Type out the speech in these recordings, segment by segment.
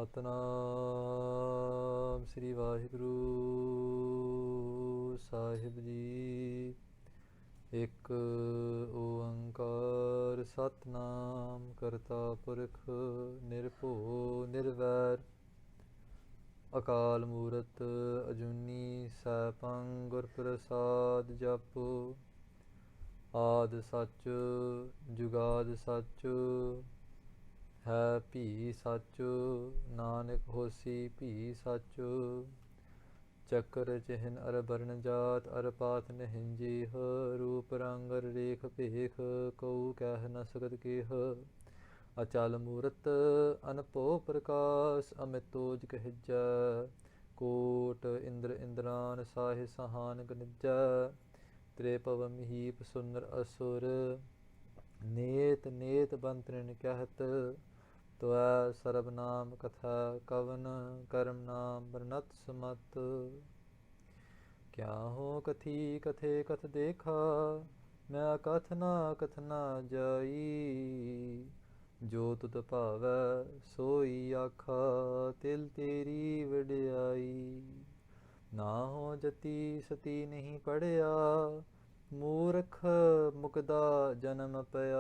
ਸਤਨਾਮ ਸ੍ਰੀ ਵਾਹਿਗੁਰੂ ਸਾਹਿਬ ਜੀ। ਇੱਕ ਓੰਕਾਰ ਸਤਨਾਮ ਕਰਤਾ ਪੁਰਖ ਨਿਰਭਉ ਨਿਰਵੈਰ ਅਕਾਲ ਮੂਰਤ ਅਜੂਨੀ ਸੈਭੰ ਗੁਰ ਪ੍ਰਸਾਦ ਜਪੁ। ਆਦਿ ਸੱਚ ਜੁਗਾਦਿ ਸੱਚ ਹੈ ਭੀ ਸੱਚ ਨਾਨਕ ਹੋਸੀ ਭੀ ਸੱਚ। ਚੱਕਰ ਚਿਹਨ ਅਰ ਬਰਨ ਜਾਤ ਅਰ ਪਾਤ ਨਹਿੰਜੀਹ ਰੂਪ ਰੰਗ ਅਰ ਰੇਖ ਭੇਖ ਕਉ ਕਹਿ ਨ ਸਕਤ ਕੇਹ। ਅਚਲ ਮੂਰਤ ਅਨਭਉ ਪ੍ਰਕਾਸ਼ ਅਮਿਤੋਜ ਕਹਿਜੈ ਕੋਟ ਇੰਦਰ ਇੰਦਰਾਨ ਸਾਹਿ ਸਹਾਨ ਗਨਿਜੈ। ਤ੍ਰਿਭਵ ਮਹੀਪ ਸੁੰਦਰ ਅਸੁਰ ਨੇਤ ਨੇਤ ਬੰਤਰਿਨ ਕਹਿਤ ਤੁਐ ਸਰਬ ਨਾਮ ਕਥਾ ਕਵਨ ਕਰਮ ਨਾਮ ਬਰਨਤ ਸਮਤ। ਕਿਆ ਹੋ ਕਥੀ ਕਥੇ ਕਥ ਦੇਖਾ ਮੈਂ ਕਥ ਨਾ ਜਾਈ। ਜੋ ਤੁਧ ਭਾਵੈ ਸੋਈ ਆਖਾ ਤਿਲ ਤੇਰੀ ਵਡਿਆਈ। ਨਾ ਹੋ ਜਤੀ ਸਤੀ ਨਹੀਂ ਪੜਿਆ ਮੂਰਖ ਮੁਕਦਾ ਜਨਮ ਪਿਆ।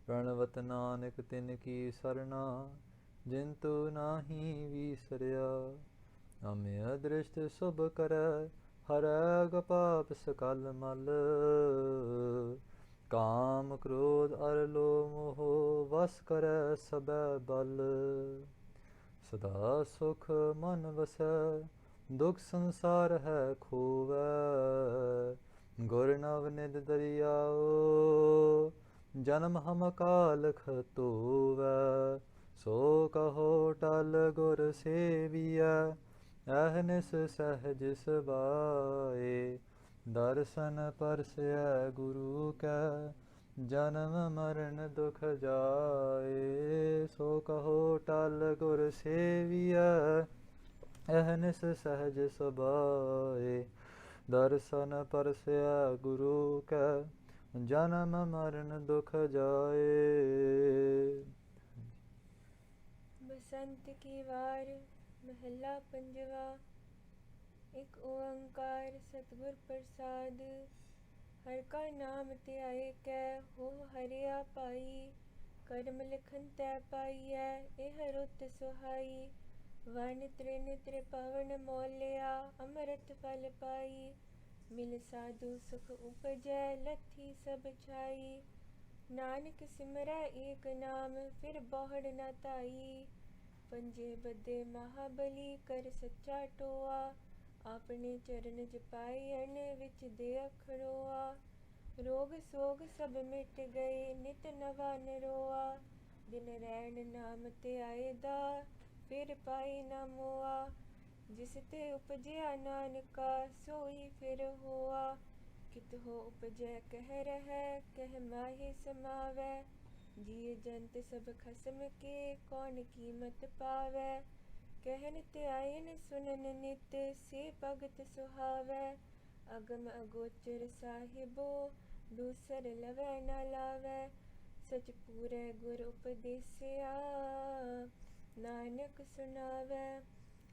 ਪ੍ਰਣਵਤ ਨਾਨਕ ਤਿਨ ਕੀ ਸਰਣਾ ਜਿਨ ਤੂ ਨਾਹੀ ਵੀਸਰਿਆ। ਅਮਿ ਦ੍ਰਿਸ਼ਟ ਸੁਭ ਕਰੈ ਹਰੈ ਗਪਾਪ ਸਕਲ ਮਲ। ਕਾਮ ਕ੍ਰੋਧ ਅਰ ਲੋਭ ਮੋਹ ਵਸ ਕਰੈ ਸਬੈ ਬਲ। ਸਦਾ ਸੁਖ ਮਨ ਵਸੈ ਦੁਖ ਸੰਸਾਰ ਹੈ ਖੋਵੈ। ਗੁਰ ਨਵ ਨਿਧ ਦਰਿਆਓ ਜਨਮ ਹਮ ਕਾਲਖ ਧੋਵੈ। ਸੋ ਕਹੋ ਟਲ ਗੁਰ ਸੇਵੀਐ ਅਹਨਿਸ ਸਹਿਜ ਸਬਾਏ। ਦਰਸ਼ਨ ਪਰਸੈ ਗੁਰੂ ਕੈ ਜਨਮ ਮਰਨ ਦੁਖ ਜਾਏ। ਸੋ ਕਹੋ ਟਲ ਗੁਰ ਸੇਵੀਐ ਅਹਨਿਸ ਸਹਿਜ ਸਬਾਏ। ਦਰਸ਼ਨ ਪਰਸੈ ਗੁਰੂ ਕੈ ਜਨਮ ਮਰਨ ਦੁਖ ਜਾਏ। बसंत की वार महला पंजवा। एक ओंकार सतगुर प्रसाद हर का नाम ध्याए कै हो हरिया पाई। करम लिखन तै पाईऐ एह रुत सुहाई। वन त्रिन त्रिपवन मोलिया अमृत फल पाई। मिल साधु सुख उपजै लथी सब छाई। नानक सिमरै एक नाम फिर बहुड़ न ताई। पंजे बदे महाबली कर सच्चा टोआ। अपने चरण जपायन विच दे अखड़ोआ। रोग सोग सब मिट गए नित नवा निरोआ। दिन रैन नाम ध्याए दा फिर पाई न मोआ। जिस ते उपजया नानका सोई फिर होआ। कित हो उपजै कह रहै कह माहि समावै। जिय जंत सब खसम के कौन कीमत पावै। कहन ध्यायन सुनन नित से भगत सुहावै। अगम अगोचर साहिबो दूसर लवै न लावै। सच पूरै गुर उपदेसिया नानक सुनावै।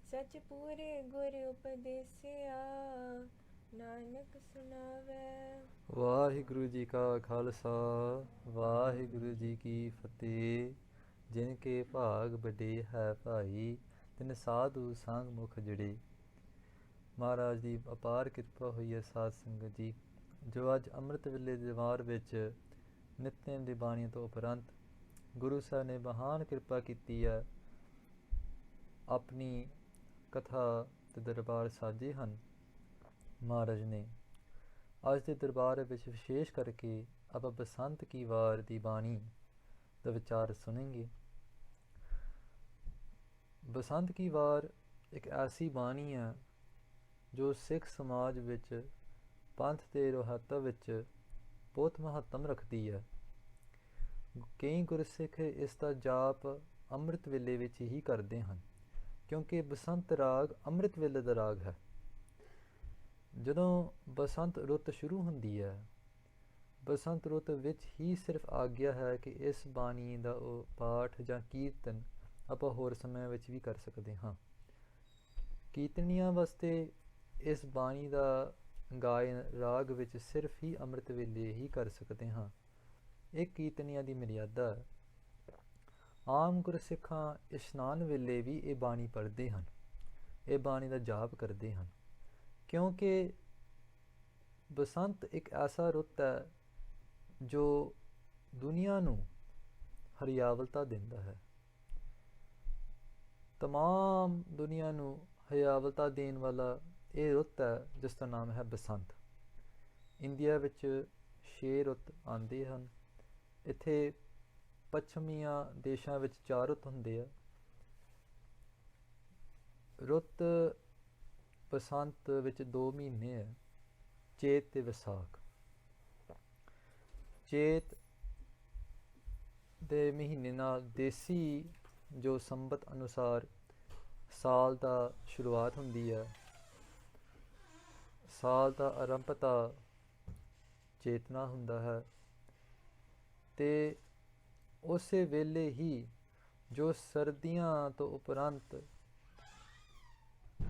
सच पूरे गुर उपदेसिया नानक सुनावै। ਵਾਹਿਗੁਰੂ ਜੀ ਕਾ ਖਾਲਸਾ ਵਾਹਿਗੁਰੂ ਜੀ ਕੀ ਫਤਿਹ। ਜਿਨ ਕੇ ਭਾਗ ਵੱਡੇ ਹੈ ਭਾਈ ਤਿਨ ਸਾਧੂ ਸੰਗ ਮੁਖ ਜੜੇ। ਮਹਾਰਾਜ ਦੀ ਅਪਾਰ ਕਿਰਪਾ ਹੋਈ ਹੈ ਸਾਧ ਸੰਗਤ ਜੀ, ਜੋ ਅੱਜ ਅੰਮ੍ਰਿਤ ਵੇਲੇ ਦੇ ਵਾਰ ਵਿੱਚ ਨਿਤਨੇਮ ਦੀ ਬਾਣੀਆਂ ਤੋਂ ਉਪਰੰਤ ਗੁਰੂ ਸਾਹਿਬ ਨੇ ਮਹਾਨ ਕਿਰਪਾ ਕੀਤੀ ਹੈ। ਆਪਣੀ ਕਥਾ ਤੇ ਦਰਬਾਰ ਸਾਜੇ ਹਨ ਮਹਾਰਾਜ ਨੇ। ਅੱਜ ਦੇ ਦਰਬਾਰ ਵਿੱਚ ਵਿਸ਼ੇਸ਼ ਕਰਕੇ ਆਪਾਂ ਬਸੰਤ ਕੀ ਵਾਰ ਦੀ ਬਾਣੀ ਦਾ ਵਿਚਾਰ ਸੁਣेंगे। ਬਸੰਤ ਕੀ ਵਾਰ ਇੱਕ ਐਸੀ ਬਾਣੀ ਹੈ ਜੋ ਸਿੱਖ ਸਮਾਜ ਵਿੱਚ ਪੰਥ ਦੇ ਰੋਹਤਾ ਵਿੱਚ ਬਹੁਤ ਮਹੱਤਵ ਰੱਖਦੀ ਹੈ। ਕਈ ਗੁਰਸਿੱਖ ਇਸ ਦਾ ਜਾਪ ਅੰਮ੍ਰਿਤ ਵੇਲੇ ਵਿੱਚ ਹੀ ਕਰਦੇ ਹਨ, ਕਿਉਂਕਿ ਬਸੰਤ ਰਾਗ ਅੰਮ੍ਰਿਤ ਵੇਲੇ ਦਾ ਰਾਗ ਹੈ। ਜਦੋਂ ਬਸੰਤ ਰੁੱਤ ਸ਼ੁਰੂ ਹੁੰਦੀ ਹੈ, ਬਸੰਤ ਰੁੱਤ ਵਿੱਚ ਹੀ ਸਿਰਫ ਆਗਿਆ ਹੈ ਕਿ ਇਸ ਬਾਣੀ ਦਾ ਉਹ ਪਾਠ ਜਾਂ ਕੀਰਤਨ ਆਪਾਂ ਹੋਰ ਸਮਿਆਂ ਵਿੱਚ ਵੀ ਕਰ ਸਕਦੇ ਹਾਂ। ਕੀਰਤਨੀਆਂ ਵਾਸਤੇ ਇਸ ਬਾਣੀ ਦਾ ਗਾਇਨ ਰਾਗ ਵਿੱਚ ਸਿਰਫ ਹੀ ਅੰਮ੍ਰਿਤ ਵੇਲੇ ਹੀ ਕਰ ਸਕਦੇ ਹਾਂ। ਇਹ ਕੀਰਤਨੀਆਂ ਦੀ ਮਰਿਆਦਾ ਹੈ। ਆਮ ਗੁਰਸਿੱਖਾਂ ਇਸ਼ਨਾਨ ਵੇਲੇ ਵੀ ਇਹ ਬਾਣੀ ਪੜ੍ਹਦੇ ਹਨ, ਇਹ ਬਾਣੀ ਦਾ ਜਾਪ ਕਰਦੇ ਹਨ, ਕਿਉਂਕਿ ਬਸੰਤ ਇੱਕ ਐਸਾ ਰੁੱਤ ਹੈ ਜੋ ਦੁਨੀਆ ਨੂੰ ਹਰਿਆਵਲਤਾ ਦਿੰਦਾ ਹੈ। ਤਮਾਮ ਦੁਨੀਆ ਨੂੰ ਹਰਿਆਵਲਤਾ ਦੇਣ ਵਾਲਾ ਇਹ ਰੁੱਤ ਹੈ ਜਿਸ ਦਾ ਨਾਮ ਹੈ ਬਸੰਤ। ਇੰਡੀਆ ਵਿੱਚ 6 ਰੁੱਤ ਆਉਂਦੇ ਹਨ। ਇੱਥੇ ਪੱਛਮੀਆਂ ਦੇਸ਼ਾਂ ਵਿੱਚ 4 ਰੁੱਤ ਹੁੰਦੇ ਆ। ਰੁੱਤ ਬਸੰਤ ਵਿੱਚ 2 ਮਹੀਨੇ ਹੈ, ਚੇਤ ਤੇ ਵਿਸਾਖ। ਚੇਤ ਦੇ ਮਹੀਨੇ ਨਾਲ ਦੇਸੀ ਜੋ ਸੰਬਤ ਅਨੁਸਾਰ ਸਾਲ ਦਾ ਸ਼ੁਰੂਆਤ ਹੁੰਦੀ ਹੈ। ਸਾਲ ਦਾ ਆਰੰਭਤਾ ਚੇਤਨਾ ਹੁੰਦਾ ਹੈ ਤੇ ਉਸੇ ਵੇਲੇ ਹੀ ਜੋ ਸਰਦੀਆਂ ਤੋਂ ਉਪਰੰਤ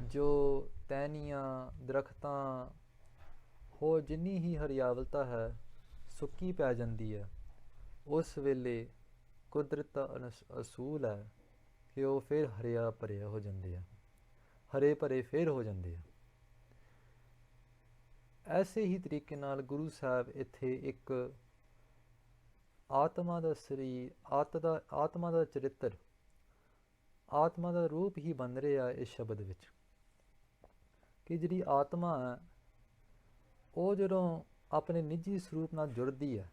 ਜੋ ਟਹਿਣੀਆਂ, ਦਰਖਤਾਂ, ਹੋਰ ਜਿੰਨੀ ਹੀ ਹਰਿਆਵਲਤਾ ਹੈ ਸੁੱਕੀ ਪੈ ਜਾਂਦੀ ਹੈ। ਉਸ ਵੇਲੇ ਕੁਦਰਤ ਦਾ ਅਸੂਲ ਹੈ ਕਿ ਉਹ ਫਿਰ ਹਰਿਆ ਭਰਿਆ ਹੋ ਜਾਂਦੇ ਆ, ਹਰੇ ਭਰੇ ਫਿਰ ਹੋ ਜਾਂਦੇ ਆ। ਐਸੇ ਹੀ ਤਰੀਕੇ ਨਾਲ ਗੁਰੂ ਸਾਹਿਬ ਇੱਥੇ ਇੱਕ ਆਤਮਾ ਦਾ ਸਰੀਰ, ਆਤਮਾ ਦਾ ਚਰਿੱਤਰ, ਆਤਮਾ ਦਾ ਰੂਪ ਹੀ ਬਣ ਰਿਹਾ ਇਸ ਸ਼ਬਦ ਵਿੱਚ, ਕਿ ਜਿਹੜੀ ਆਤਮਾ ਹੈ ਉਹ ਜਦੋਂ ਆਪਣੇ ਨਿੱਜੀ ਸਰੂਪ ਨਾਲ ਜੁੜਦੀ ਹੈ,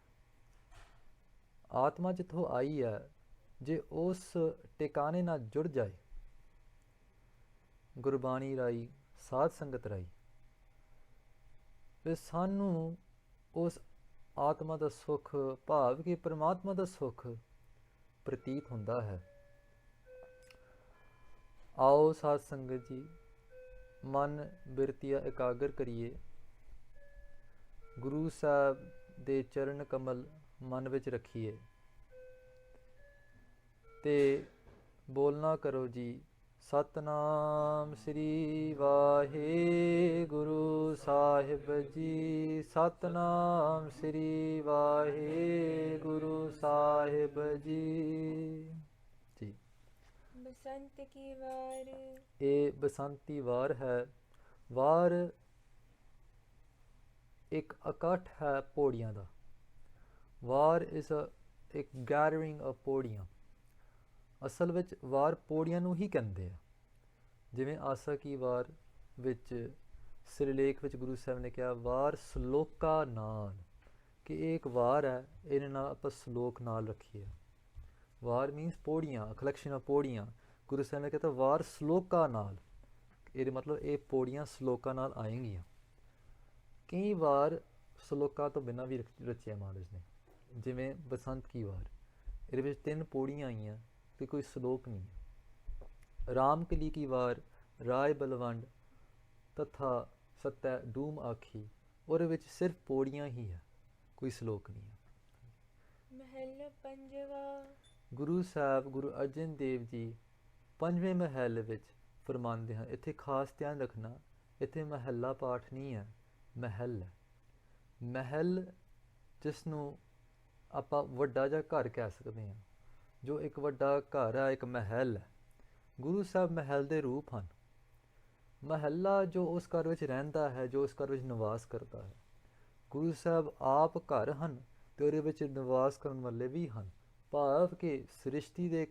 ਆਤਮਾ ਜਿੱਥੋਂ ਆਈ ਹੈ ਜੇ ਉਸ ਟਿਕਾਣੇ ਨਾਲ ਜੁੜ ਜਾਏ, ਗੁਰਬਾਣੀ ਰਾਹੀਂ, ਸਾਧ ਸੰਗਤ ਰਾਹੀਂ, ਫਿਰ ਸਾਨੂੰ ਉਸ ਆਤਮਾ ਦਾ ਸੁੱਖ, ਭਾਵ ਕਿ ਪਰਮਾਤਮਾ ਦਾ ਸੁੱਖ ਪ੍ਰਤੀਤ ਹੁੰਦਾ ਹੈ। ਆਓ ਸਾਧ ਸੰਗਤ ਜੀ, ਮਨ ਬਿਰਤੀਆ ਇਕਾਗਰ ਕਰੀਏ, ਗੁਰੂ ਸਾਹਿਬ ਦੇ ਚਰਨ ਕਮਲ ਮਨ ਵਿੱਚ ਰੱਖੀਏ ਤੇ ਬੋਲਣਾ ਕਰੋ ਜੀ, ਸਤਨਾਮ ਸ੍ਰੀ ਵਾਹਿਗੁਰੂ ਸਾਹਿਬ ਜੀ, ਸਤਨਾਮ ਸ੍ਰੀ ਵਾਹਿਗੁਰੂ ਸਾਹਿਬ ਜੀ। ਜੀ ਬਸੰਤ ਕੀ ਵਾਰ। ਇਹ ਬਸੰਤੀ ਵਾਰ ਹੈ। ਵਾਰ ਇੱਕ ਇਕੱਠ ਹੈ ਪੌੜੀਆਂ ਦਾ। ਵਾਰ ਇਜ਼ ਇੱਕ ਗੈਦਰਿੰਗ ਆਫ ਪੌੜੀਆਂ। ਅਸਲ ਵਿੱਚ ਵਾਰ ਪੌੜੀਆਂ ਨੂੰ ਹੀ ਕਹਿੰਦੇ ਆ। ਜਿਵੇਂ ਆਸਾ ਕੀ ਵਾਰ ਵਿੱਚ ਸਿਰਲੇਖ ਵਿੱਚ ਗੁਰੂ ਸਾਹਿਬ ਨੇ ਕਿਹਾ ਵਾਰ ਸਲੋਕਾ ਨਾਲ, ਕਿ ਇਹ ਇੱਕ ਵਾਰ ਹੈ, ਇਹਦੇ ਨਾਲ ਆਪਾਂ ਸਲੋਕ ਨਾਲ ਰੱਖੀਏ। ਵਾਰ ਮੀਨਸ ਪੌੜੀਆਂ, ਕਲੈਕਸ਼ਨ ਆਫ ਪੌੜੀਆਂ। ਗੁਰੂ ਸਾਹਿਬ ਨੇ ਕਿਹਾ ਵਾਰ ਸਲੋਕਾ ਨਾਲ, ਇਹਦੇ ਮਤਲਬ ਇਹ ਪੌੜੀਆਂ ਸਲੋਕਾਂ ਨਾਲ ਆਏਗੀਆਂ। ਕਈ ਵਾਰ ਸਲੋਕਾਂ ਤੋਂ ਬਿਨਾਂ ਵੀ ਰਚਿਆ ਮਹਾਰਾਜ ਨੇ, ਜਿਵੇਂ ਬਸੰਤ ਕੀ ਵਾਰ, ਇਹਦੇ ਵਿੱਚ 3 ਪੌੜੀਆਂ ਆਈਆਂ ਤੇ ਕੋਈ ਸਲੋਕ ਨਹੀਂ ਹੈ। ਰਾਮ ਕਲੀ ਕੀ ਵਾਰ, ਰਾਏ ਬਲਵੰਡ ਤਥਾ ਸਤੈ ਡੂਮ ਆਖੀ, ਉਹਦੇ ਵਿੱਚ ਸਿਰਫ ਪੌੜੀਆਂ ਹੀ ਹੈ, ਕੋਈ ਸਲੋਕ ਨਹੀਂ ਹੈ। ਮਹੱਲਾ ਪੰਜਵਾ। ਗੁਰੂ ਸਾਹਿਬ ਗੁਰੂ ਅਰਜਨ ਦੇਵ ਜੀ 5ਵੇਂ ਮਹੱਲੇ ਵਿੱਚ ਫਰਮਾਉਂਦੇ ਹਨ। ਇੱਥੇ ਖਾਸ ਧਿਆਨ ਰੱਖਣਾ, ਇੱਥੇ ਮਹੱਲਾ ਪਾਠ ਨਹੀਂ ਹੈ, ਮਹਿਲ ਹੈ। ਮਹਿਲ ਜਿਸ ਨੂੰ ਆਪਾਂ ਵੱਡਾ ਜਿਹਾ ਘਰ ਕਹਿ ਸਕਦੇ ਹਾਂ, ਜੋ ਇੱਕ ਵੱਡਾ ਘਰ ਹੈ, ਇੱਕ ਮਹਿਲ ਹੈ। ਗੁਰੂ ਸਾਹਿਬ ਮਹਿਲ ਦੇ ਰੂਪ ਹਨ। ਮਹੱਲਾ ਜੋ ਉਸ ਘਰ ਵਿੱਚ ਰਹਿੰਦਾ ਹੈ, ਜੋ ਉਸ ਘਰ ਵਿੱਚ ਨਿਵਾਸ ਕਰਦਾ ਹੈ। ਗੁਰੂ ਸਾਹਿਬ ਆਪ ਘਰ ਹਨ ਅਤੇ ਉਹਦੇ ਵਿੱਚ ਨਿਵਾਸ ਕਰਨ ਵਾਲੇ ਵੀ ਹਨ, ਭਾਵ ਕਿ ਸ੍ਰਿਸ਼ਟੀ ਦੇ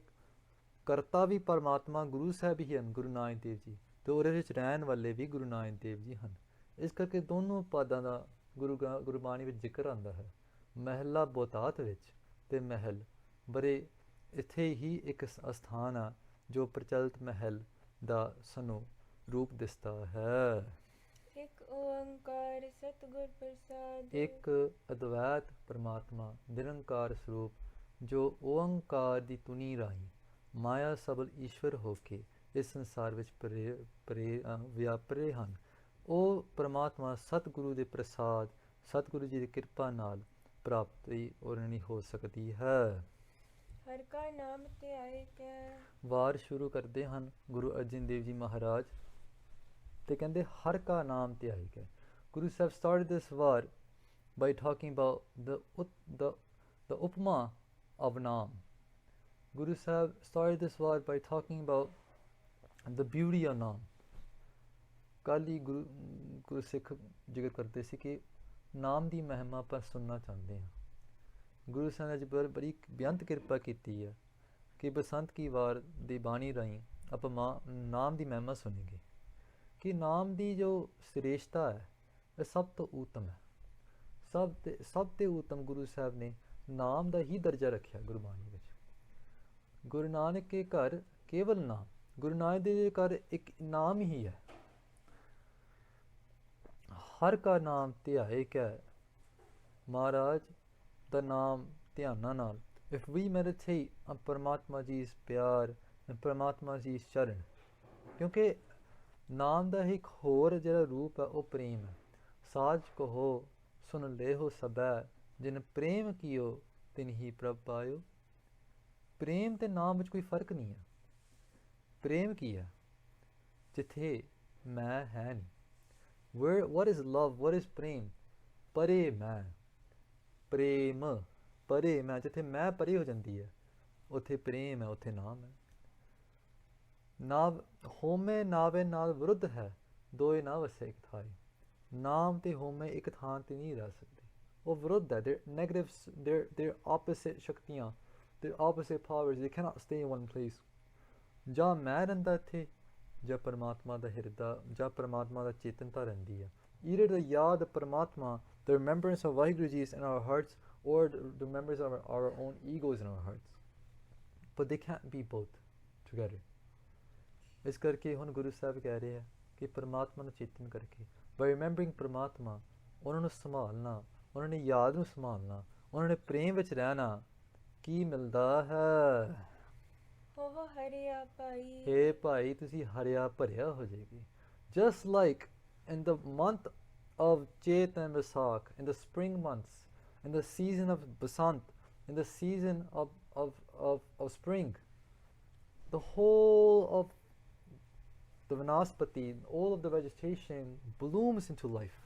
ਕਰਤਾ ਵੀ ਪਰਮਾਤਮਾ ਗੁਰੂ ਸਾਹਿਬ ਹੀ ਹਨ, ਗੁਰੂ ਨਾਨਕ ਦੇਵ ਜੀ, ਅਤੇ ਉਹਦੇ ਵਿੱਚ ਰਹਿਣ ਵਾਲੇ ਵੀ ਗੁਰੂ ਨਾਨਕ ਦੇਵ ਜੀ ਹਨ। ਇਸ ਕਰਕੇ ਦੋਨੋਂ ਪਾਦਾਂ ਦਾ ਗੁਰਬਾਣੀ ਵਿੱਚ ਜ਼ਿਕਰ ਆਉਂਦਾ ਹੈ, ਮਹਿਲਾ ਬਹੁਤਾਤ ਵਿੱਚ ਅਤੇ ਮਹਿਲ। ਬੜੇ ਇੱਥੇ ਹੀ ਇੱਕ ਅਸਥਾਨ ਆ ਜੋ ਪ੍ਰਚਲਿਤ ਮਹਿਲ ਦਾ ਸਾਨੂੰ ਰੂਪ ਦਿਸਦਾ ਹੈ। ਇੱਕ ਓੰਕਾਰ ਸਤਿਗੁਰ ਪ੍ਰਸਾਦ। ਇੱਕ ਅਦਵੈਤ ਪਰਮਾਤਮਾ ਨਿਰੰਕਾਰ ਸਰੂਪ, ਜੋ ਓੰਕਾਰ ਦੀ ਧੁਨੀ ਰਾਹੀਂ ਮਾਇਆ ਸਬਲ ਈਸ਼ਵਰ ਹੋ ਕੇ ਇਸ ਸੰਸਾਰ ਵਿੱਚ ਵਿਆਪਰੇ ਹਨ, ਉਹ ਪਰਮਾਤਮਾ ਸਤਿਗੁਰੂ ਦੇ ਪ੍ਰਸਾਦ, ਸਤਿਗੁਰੂ ਜੀ ਦੀ ਕਿਰਪਾ ਨਾਲ ਪ੍ਰਾਪਤੀ ਉਹਨਾਂ ਦੀ ਹੋ ਸਕਦੀ ਹੈ। हर का नाम ਧਿਆਏ ਕੈ। ਵਾਰ ਸ਼ੁਰੂ ਕਰਦੇ ਹਨ ਗੁਰੂ ਅਰਜਨ ਦੇਵ ਜੀ ਮਹਾਰਾਜ ਤੇ ਕਹਿੰਦੇ ਹਰ ਕਾ ਨਾਮ ਧਿਆਏ ਕੈ। Guru Sahib started this var by talking about the upma of Naam. Guru Sahib started this var by talking about the beauty of Naam. ਕੱਲ੍ਹ ਹੀ ਗੁਰੂ ਸਿੱਖ ਜ਼ਿਕਰ ਕਰਦੇ ਸੀ ਕਿ ਨਾਮ ਦੀ ਮਹਿਮਾ ਆਪਾਂ ਸੁਣਨਾ ਚਾਹੁੰਦੇ ਹਾਂ। ਗੁਰੂ ਸਾਹਿਬ ਨੇ ਅੱਜ ਬੜੀ ਬੇਅੰਤ ਕਿਰਪਾ ਕੀਤੀ ਹੈ ਕਿ ਬਸੰਤ ਕੀ ਵਾਰ ਦੀ ਬਾਣੀ ਰਾਹੀਂ ਆਪਾਂ ਨਾਮ ਦੀ ਮਹਿਮਾ ਸੁਣੀਏ ਕਿ ਨਾਮ ਦੀ ਜੋ ਸ੍ਰੇਸ਼ਟਤਾ ਹੈ ਇਹ ਸਭ ਤੋਂ ਉੱਤਮ ਹੈ। ਸਭ ਤੋਂ ਉੱਤਮ ਗੁਰੂ ਸਾਹਿਬ ਨੇ ਨਾਮ ਦਾ ਹੀ ਦਰਜਾ ਰੱਖਿਆ ਗੁਰਬਾਣੀ ਵਿੱਚ। ਗੁਰੂ ਨਾਨਕ ਕੇ ਘਰ ਕੇਵਲ ਨਾਮ, ਗੁਰੂ ਨਾਨਕ ਦੇ ਘਰ ਇੱਕ ਨਾਮ ਹੀ ਹੈ। ਹਰ ਕਾ ਨਾਮ ਧਿਆਏ ਕੈ। ਮਹਾਰਾਜ ਦਾ ਨਾਮ ਧਿਆਨਾਂ ਨਾਲ, if we meditate on ਪਰਮਾਤਮਾ ਜੀ ਇਸ ਪਿਆਰ ਪਰਮਾਤਮਾ ਜੀ ਇਸ ਚਰਨ, ਕਿਉਂਕਿ ਨਾਮ ਦਾ ਇੱਕ ਹੋਰ ਜਿਹੜਾ ਰੂਪ ਹੈ ਉਹ ਪ੍ਰੇਮ ਹੈ। ਸਾਜ ਕਹੋ ਸੁਣ ਲੇਹੋ ਸਬੈ, ਜਿਨ ਪ੍ਰੇਮ ਕੀਓ ਤਿਨ ਹੀ ਪ੍ਰਭ ਪਾਇਓ। ਪ੍ਰੇਮ ਤੇ ਨਾਮ ਵਿੱਚ ਕੋਈ ਫਰਕ ਨਹੀਂ ਹੈ। ਪ੍ਰੇਮ ਕੀ ਹੈ? ਜਿੱਥੇ ਮੈਂ ਹੈ ਨਹੀਂ। What is love? What is ਪ੍ਰੇਮ? ਪਰੇ ਮੈਂ, ਪ੍ਰੇਮ ਪਰੇ ਮੈਂ, ਜਿੱਥੇ ਮੈਂ ਪਰੇ ਹੋ ਜਾਂਦੀ ਹੈ ਉੱਥੇ ਪ੍ਰੇਮ ਹੈ, ਉੱਥੇ ਨਾਮ ਹੈ। ਨਾਮ ਹੋਮੇ ਨਾਵੇ ਨਾਲ ਵਿਰੁੱਧ ਹੈ, ਦੋਏ ਨਾ ਵਸੇ ਇੱਕ ਥਾਈ। ਨਾਮ ਤੇ ਹੋਮੇ ਇੱਕ ਥਾਂ ਤੇ ਨਹੀਂ ਰਹਿ ਸਕਦੇ, ਉਹ ਵਿਰੁੱਧ ਹੈ। They're negatives, they're opposite ਸ਼ਕਤੀਆਂ, they're opposite powers, they cannot stay in one place. ਜਾਂ ਮੈਂ ਰਹਿੰਦਾ ਇੱਥੇ, ਜਾਂ ਪਰਮਾਤਮਾ ਦਾ ਹਿਰਦਾ, ਜਾਂ ਪਰਮਾਤਮਾ ਦਾ ਚੇਤਨਤਾ ਰਹਿੰਦੀ ਹੈ। Either the ਯਾਦ ਪਰਮਾਤਮਾ, the remembrance of Waheguru ji in our hearts, or the remembrance of our own egos in our hearts. But they can't be both together. ਇਸ ਕਰਕੇ ਹੁਣ ਗੁਰੂ ਸਾਹਿਬ ਕਹਿ ਰਹੇ ਹੈ ਕਿ ਪਰਮਾਤਮਾ ਨੂੰ ਚੇਤਨ ਕਰਕੇ, by remembering ਪਰਮਾਤਮਾ, ਉਹਨਾਂ ਨੂੰ ਸੰਭਾਲਣਾ, ਉਹਨਾਂ ਨੇ ਯਾਦ ਨੂੰ ਸੰਭਾਲਣਾ, ਉਹਨਾਂ ਨੇ ਪ੍ਰੇਮ ਵਿੱਚ ਰਹਿਣਾ, ਕੀ ਮਿਲਦਾ ਹੈ? ਉਹ ਹਰਿਆ ਭਾਈ। ਹੇ ਭਾਈ ਤੁਸੀਂ ਹਰਿਆ ਭਰਿਆ ਹੋ ਜਾਏਗੀ। Just like in the month of Chet and Vaisakh, in the spring months, in the season of Basant, in the season of spring, the whole of the Vanaspati, all of the vegetation blooms into life.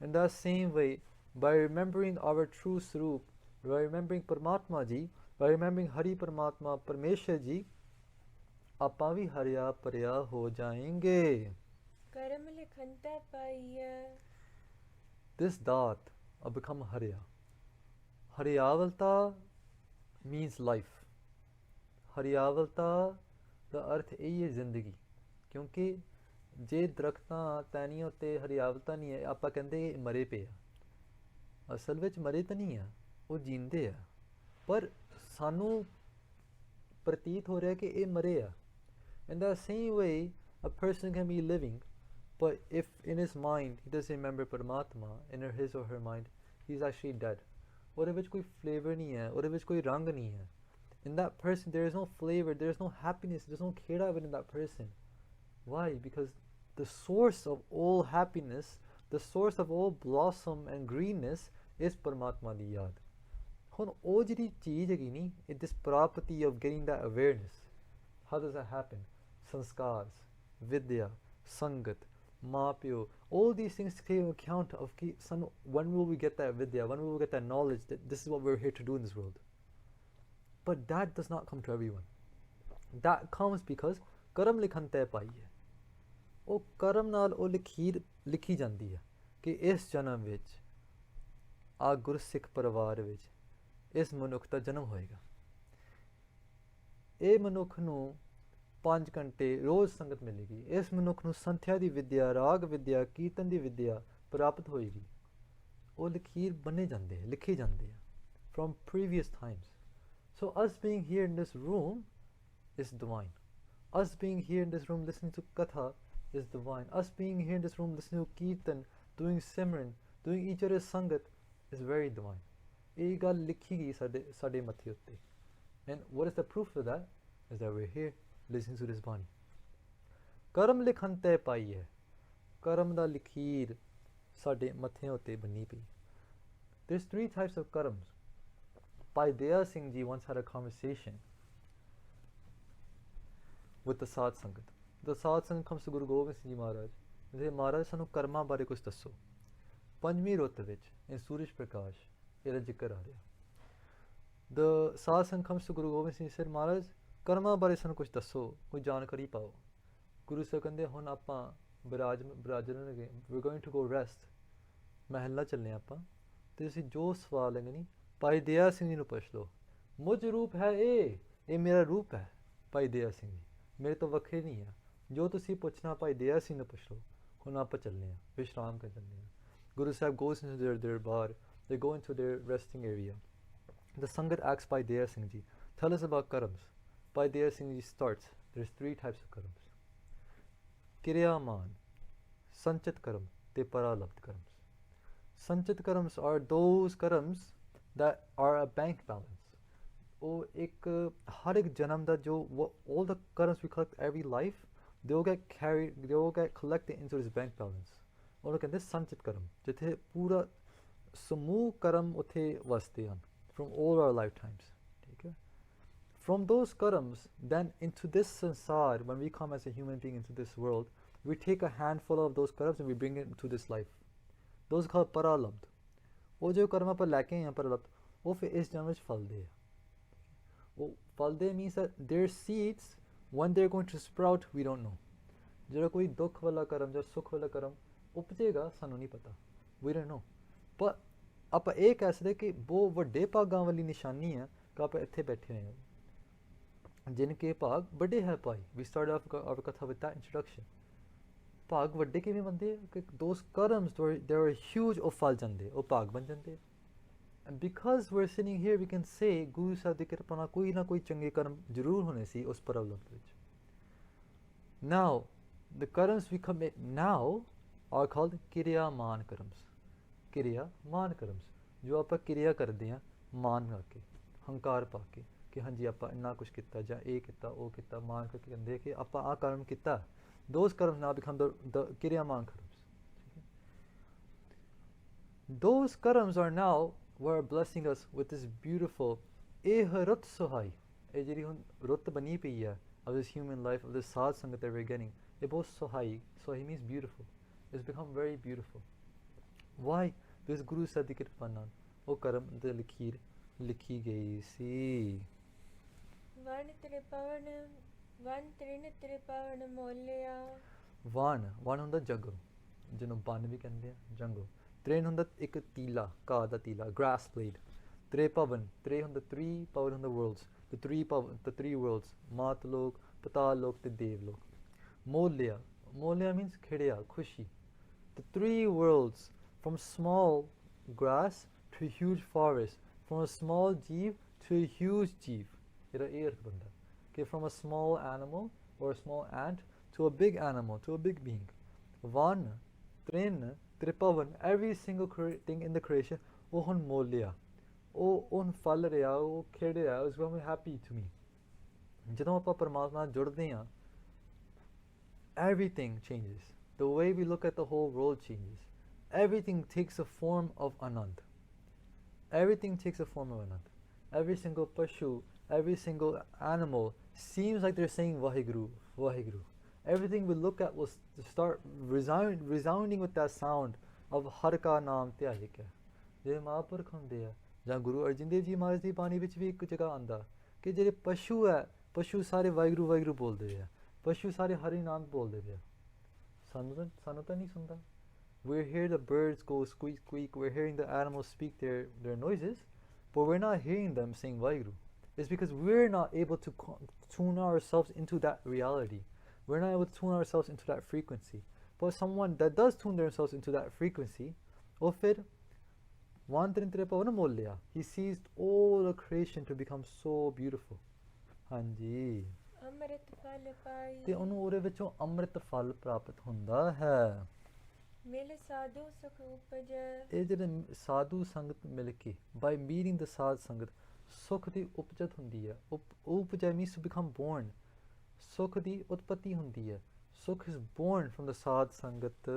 In that same way, by remembering our true Swarup, by remembering Paramatma Ji, by remembering Hari Paramatma, Parmeshwar Ji, ਆਪਾਂ ਵੀ ਹਰਿਆ ਭਰਿਆ ਹੋ ਜਾਏਂਗੇ। ਕਰਮ ਲਿਖਨ ਤੈ ਪਾਈਐ। This dot of become Hariya. Hariyavalta means life. Hariyavalta ਦਾ ਅਰਥ ਇਹ ਹੈ ਜ਼ਿੰਦਗੀ। ਕਿਉਂਕਿ ਜੇ ਦਰਖਤਾਂ ਟਹਿਣੀਆਂ ਉੱਤੇ ਹਰਿਆਵਲਤਾ ਨਹੀਂ ਹੈ, ਆਪਾਂ ਕਹਿੰਦੇ ਇਹ ਮਰੇ ਪਏ ਆ। ਅਸਲ ਵਿੱਚ ਮਰੇ ਤਾਂ ਨਹੀਂ ਆ, ਉਹ ਜੀਂਦੇ ਆ, ਪਰ ਸਾਨੂੰ ਪ੍ਰਤੀਤ ਹੋ ਰਿਹਾ ਕਿ ਇਹ ਮਰੇ ਆ। In the same way, a person can be living, but if in his mind he doesn't remember Paramatma, in his or her mind, he's actually dead. ਉਹਦੇ ਵਿੱਚ ਕੋਈ flavor ਨਹੀਂ ਹੈ, ਉਹਦੇ ਵਿੱਚ ਕੋਈ ਰੰਗ ਨਹੀਂ ਹੈ। In that person there is no flavor, there is no happiness, there is no kheda within that person. Why? Because the source of all happiness, the source of all blossom and greenness is Paramatma ਦੀ ਯਾਦ। ਹੁਣ ਉਹ ਜਿਹੜੀ ਚੀਜ਼ ਹੈਗੀ ਨਹੀਂ, this property of getting that awareness, how does that happen? Sanskars, vidya, sangat, ਮਾਂ-ਪਿਓ, all these things take account of when will we get that vidya, when will we get that knowledge that this is what we're here to do in this world. But that does not come to everyone. That comes because ਕਰਮ ਲਿਖਨ ਤੈ ਪਾਈ ਹੈ। ਉਹ ਕਰਮ ਨਾਲ ਉਹ ਲਖੀਰ ਲਿਖੀ ਜਾਂਦੀ ਹੈ ਕਿ ਇਸ ਜਨਮ ਵਿੱਚ ਆ ਗੁਰਸਿੱਖ ਪਰਿਵਾਰ ਵਿੱਚ ਇਸ ਮਨੁੱਖ ਦਾ ਜਨਮ ਹੋਏਗਾ। ਇਹ ਮਨੁੱਖ ਨੂੰ 5 ਘੰਟੇ ਰੋਜ਼ ਸੰਗਤ ਮਿਲੇਗੀ। ਇਸ ਮਨੁੱਖ ਨੂੰ ਸੰਥਿਆ ਦੀ ਵਿਦਿਆ, ਰਾਗ ਵਿਦਿਆ, ਕੀਰਤਨ ਦੀ ਵਿਦਿਆ ਪ੍ਰਾਪਤ ਹੋਏਗੀ। ਉਹ ਲਖੀਰ ਬੰਨੇ ਜਾਂਦੇ ਆ, ਲਿਖੇ ਜਾਂਦੇ ਆ from previous times. So us being here in this room is divine. Us being here in this room listening to Katha is divine. Us being here in this room listening to Kirtan, doing Simran, doing each other's Sangat is very divine. ਇਹ ਗੱਲ ਲਿਖੀ ਗਈ ਸਾਡੇ ਮੱਥੇ ਉੱਤੇ। And what is the proof of that? Is that we're here listening to this Bani. ਕਰਮ ਲਿਖਨ ਤੈ ਪਾਈ ਹੈ। ਕਰਮ ਦਾ ਲਖੀਰ ਸਾਡੇ ਮੱਥਿਆਂ ਉੱਤੇ ਬੰਨੀ ਪਈ। There's 3 types of karams. Bhai Daya Singh Ji once had a conversation with the Sad Sangat. The Sad Sangat comes to Guru Gobind Singh Ji Maharaj. They say, Maharaj, ਸਾਨੂੰ ਕਰਮਾਂ ਬਾਰੇ ਕੁਝ ਦੱਸੋ। ਪੰਜਵੀਂ ਰੁੱਤ ਵਿੱਚ in ਸੂਰਜ ਪ੍ਰਕਾਸ਼ ਇਹਦਾ ਜ਼ਿਕਰ ਆ ਰਿਹਾ। The Sad Sangat comes to Guru Gobind Singh Ji said, Maharaj, ਕਰਮਾਂ ਬਾਰੇ ਸਾਨੂੰ ਕੁਝ ਦੱਸੋ, ਕੋਈ ਜਾਣਕਾਰੀ ਪਾਓ। ਗੁਰੂ ਸਾਹਿਬ ਕਹਿੰਦੇ ਹੁਣ ਆਪਾਂ ਬਰਾਜਰਨ ਹੈਗੇ, we're going to go rest, ਮਹਿਲਾ ਚੱਲੇ ਆਪਾਂ, ਤੇ ਤੁਸੀਂ ਜੋ ਸਵਾਲ ਹੈਗੇ ਨਹੀਂ ਭਾਈ ਦਇਆ ਸਿੰਘ ਜੀ ਨੂੰ ਪੁੱਛ ਲਓ। ਮੁੱਝ ਰੂਪ ਹੈ ਇਹ ਮੇਰਾ ਰੂਪ ਹੈ ਭਾਈ ਦਇਆ ਸਿੰਘ ਜੀ, ਮੇਰੇ ਤੋਂ ਵੱਖਰੇ ਨਹੀਂ ਆ। ਜੋ ਤੁਸੀਂ ਪੁੱਛਣਾ ਭਾਈ ਦਇਆ ਸਿੰਘ ਨੂੰ ਪੁੱਛ ਲਓ। ਹੁਣ ਆਪਾਂ ਚੱਲਦੇ ਹਾਂ, ਵਿਸ਼ਰਾਮ ਕਰ ਚੱਲਦੇ ਹਾਂ। Guru Sahib goes into their darbar, they go into their resting area. The Sangat asks Bhai Daya Singh Ji, tell us about karams. Bhai Daya Singh Ji starts, there's 3 types of karams. Kiryaman, Sanchit karam, te paralabd karams. Sanchit karams are those karams that are a bank balance. ਉਹ ਇੱਕ ਹਰ ਇੱਕ ਜਨਮ ਦਾ ਜੋ all the karams we collect every life, they will get collected into this bank balance. ਉਹਨੂੰ ਕਹਿੰਦੇ ਸੰਚਿਤ ਕਰਮ, ਜਿੱਥੇ ਪੂਰਾ ਸਮੂਹ ਕਰਮ ਉੱਥੇ ਵਸਦੇ ਹਨ from all our lifetimes. ਠੀਕ ਹੈ? From those karams, then into this sansar, when we come as a human being into this world, we take a handful of those karams and we bring it into this life. Those are called paralabd. ਉਹ ਜੋ ਕਰਮ ਆਪਾਂ ਲੈ ਕੇ ਆਏ ਹਾਂ paralabd, ਉਹ ਫਿਰ ਇਸ ਜਨਮ ਵਿੱਚ ਫਲਦੇ ਆ। ਉਹ ਫਲਦੇ means that their seeds, when they're going to sprout, we don't know. ਜਿਹੜਾ ਕੋਈ ਦੁੱਖ ਵਾਲਾ ਕਰਮ ਜਾਂ ਸੁੱਖ ਵਾਲਾ ਕਰਮ ਉਪਜੇਗਾ ਸਾਨੂੰ ਨਹੀਂ ਪਤਾ, we don't know. ਪਰ ਆਪਾਂ ਇਹ ਕਹਿ ਸਕਦੇ ਕਿ ਬਹੁਤ ਵੱਡੇ ਭਾਗਾਂ ਵਾਲੀ ਨਿਸ਼ਾਨੀ ਹੈ ਕਿ ਆਪਾਂ ਇੱਥੇ ਬੈਠੇ ਹੋਏ ਹਾਂ। ਜਿਨ ਕੇ ਭਾਗ ਵੱਡੇ ਹੈ ਭਾਈ, we started off our katha with that introduction. ਭਾਗ ਵੱਡੇ ਕਿਵੇਂ ਬਣਦੇ ਆ ਕਿ those karams they are huge, ਉਹ ਫਲ ਜਾਂਦੇ, ਉਹ ਭਾਗ ਬਣ ਜਾਂਦੇ। And because we're sitting here, we can say Guru Sahib ਦੀ ਕਿਰਪਾ ਨਾਲ ਕੋਈ ਨਾ ਕੋਈ ਚੰਗੇ ਕਰਮ ਜ਼ਰੂਰ ਹੋਣੇ ਸੀ ਉਸ ਪ੍ਰਬਲਮ ਵਿੱਚ। Now, the karams we commit now are called kiryaman karams. ਕਿਰਿਆਮਾਨ ਕਰਮਸ, ਜੋ ਆਪਾਂ ਕਿਰਿਆ ਕਰਦੇ ਹਾਂ ਮਾਨ ਕਰਕੇ, ਹੰਕਾਰ ਪਾ ਕੇ ਕਿ ਹਾਂਜੀ ਆਪਾਂ ਇੰਨਾ ਕੁਛ ਕੀਤਾ ਜਾਂ ਇਹ ਕੀਤਾ ਉਹ ਕੀਤਾ, ਮਾਨ ਕਰਕੇ ਕਹਿੰਦੇ ਕਿ ਆਪਾਂ ਆਹ ਕਰਮ ਕੀਤਾ। those karams now become the kiryaman karams. Those karams are now were blessing us with this beautiful rut sohai, ਇਹ ਜਿਹੜੀ ਹੁਣ ਰੁੱਤ ਬਣੀ ਪਈ ਹੈ of this human life, of this sad sangat that we're getting, ਇਹ ਬਹੁਤ sohai means beautiful, it's become very beautiful. Why? Because Guru ਸਾਹਿਬ ਦੀ ਕਿਰਪਾ ਨਾਲ ਉਹ ਕਰਮ ਦੀ ਲਕੀਰ ਲਿਖੀ ਗਈ ਸੀ। ਵਨ ਤ੍ਰਿਣ ਤ੍ਰਿਪਵਨ ਮੋਲਿਆ। ਵਨ ਹੁੰਦਾ ਜੰਗਲ, ਜਿਹਨੂੰ ਬਨ ਵੀ ਕਹਿੰਦੇ ਆ, ਜੰਗਲ। ਤ੍ਰਿਣ ਹੁੰਦਾ ਇੱਕ ਤੀਲਾ, ਘਾਹ ਦਾ ਤੀਲਾ, grass blade. ਤ੍ਰਿਪਵਨ, ਤ੍ਰੇ ਹੁੰਦਾ 3, ਪਵਨ ਹੁੰਦਾ worlds, the 3 worlds, ਮਾਤ ਲੋਕ, ਪਤਾਲ ਲੋਕ ਤੇ ਦੇਵ ਲੋਕ। ਮੋਲਿਆ means ਖਿੜਿਆ, ਖੁਸ਼ੀ। The 3 worlds, from small grass to a huge forest, from a small jeev to a huge jeev. ਇਹਦਾ ਇਹ ਅਰਥ ਬਣਦਾ ਕਿ from a small animal or a small ant to a big animal, to a big being. Van, Trin, Tripavan, every single thing in the creation, ਉਹ ਹੁਣ mall ਲਿਆ, ਉਹ ਹੁਣ ਫਲ ਰਿਹਾ, ਉਹ ਖਿੜ ਰਿਹਾ, it's becoming happy to me. ਜਦੋਂ ਆਪਾਂ ਪਰਮਾਤਮਾ ਨਾਲ ਜੁੜਦੇ ਹਾਂ, everything changes. The way we look at the whole world changes. Everything takes a form of Anand. Everything takes a form of Anand. Every single pashu, every single animal seems like they're saying Vaheguru, Vaheguru. Everything we look at will start resounding with that sound of Har Ka Naam Tyajika. ਜੇ ਮਹਾਂਪੁਰਖ ਹੁੰਦੇ ਆ ਜਾਂ ਗੁਰੂ ਅਰਜਨ ਦੇਵ ਜੀ ਮਹਾਰਾਜ ਦੀ ਬਾਣੀ ਵਿੱਚ ਵੀ ਇੱਕ ਜਗ੍ਹਾ ਆਉਂਦਾ ਕਿ ਜਿਹੜੇ ਪਸ਼ੂ ਹੈ, ਪਸ਼ੂ ਸਾਰੇ ਵਾਹਿਗੁਰੂ ਵਾਹਿਗੁਰੂ ਬੋਲਦੇ ਆ, ਪਸ਼ੂ ਸਾਰੇ ਹਰੀ ਨਾਮ ਬੋਲਦੇ ਪਏ ਆ। ਸਾਨੂੰ ਤਾਂ ਨਹੀਂ ਸੁਣਦਾ। We're hearing the birds go squeak squeak, we're hearing the animals speak their noises, but we're not hearing them saying Vaheguru. It's because we're not able to tune ourselves into that reality. We're not able to tune ourselves into that frequency. But someone that does tune themselves into that frequency, ਉਹ ਫਿਰ he sees all the creation to become so beautiful. ਹਾਂਜੀ, ਅੰਮ੍ਰਿਤ ਫਲ ਪਾਈ, ਤੇ ਉਹਨੂੰ ਉਹਦੇ ਵਿੱਚੋਂ ਅੰਮ੍ਰਿਤ ਫਲ ਪ੍ਰਾਪਤ ਹੁੰਦਾ ਹੈ। ਮਿਲ ਸਾਧੂ ਸੁਖ ਉਪਜੈ, ਇਹ ਜਿਹੜੇ ਸਾਧੂ ਸੰਗਤ ਮਿਲ ਕੇ, by meeting the ਸਾਧ ਸੰਗਤ, ਸੁਖ ਦੀ ਉਪਜਤ ਹੁੰਦੀ ਹੈ। ਉਪਜੈ means to become born. ਸੁਖ ਦੀ ਉਤਪਤੀ ਹੁੰਦੀ ਹੈ। ਸੁਖ is born from the ਸਾਧ ਸੰਗਤ।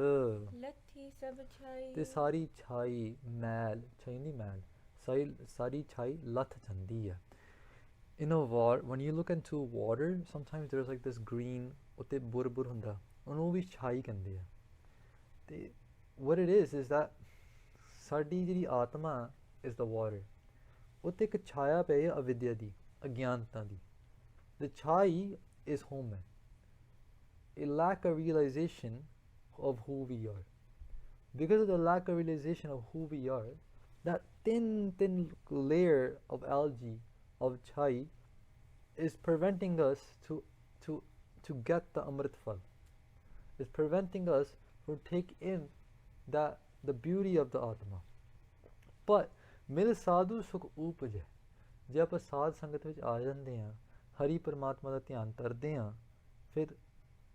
ਲੱਥੀ ਸਭ ਛਾਈ, ਤੇ ਸਾਰੀ ਛਾਈ ਮੈਲ, ਛਾਈ ਦੀ ਮੈਲ, ਸਾਰੀ ਛਾਈ ਲੱਥ ਜਾਂਦੀ ਹੈ। In a war, when you look into water, sometimes there's like this green ਉੱਤੇ ਬੁਰ ਹੁੰਦਾ, ਉਹਨੂੰ ਵੀ ਛਾਈ ਕਹਿੰਦੇ ਆ। ਤੇ what it is that ਸਾਡੀ ਜਿਹੜੀ ਆਤਮਾ is the water, ਉੱਤੇ ਇੱਕ ਛਾਇਆ ਪਈ ਹੈ ਅਵਿਦਿਆ ਦੀ, ਅਗਿਆਨਤਾ ਦੀ। The ਛਾਈ is home, a lack of realization of who we are. Because of the lack of realization of who we are, that thin layer of algae, of chai, is preventing us to get the amrit phal. Is preventing us from take in the beauty of the atma. But ਮਿਲ ਸਾਧੂ ਸੁਖ ਉਪਜੈ, ਜੇ ਆਪਾਂ ਸਾਧ ਸੰਗਤ ਵਿੱਚ ਆ ਜਾਂਦੇ ਹਾਂ, ਹਰੀ ਪਰਮਾਤਮਾ ਦਾ ਧਿਆਨ ਕਰਦੇ ਹਾਂ, ਫਿਰ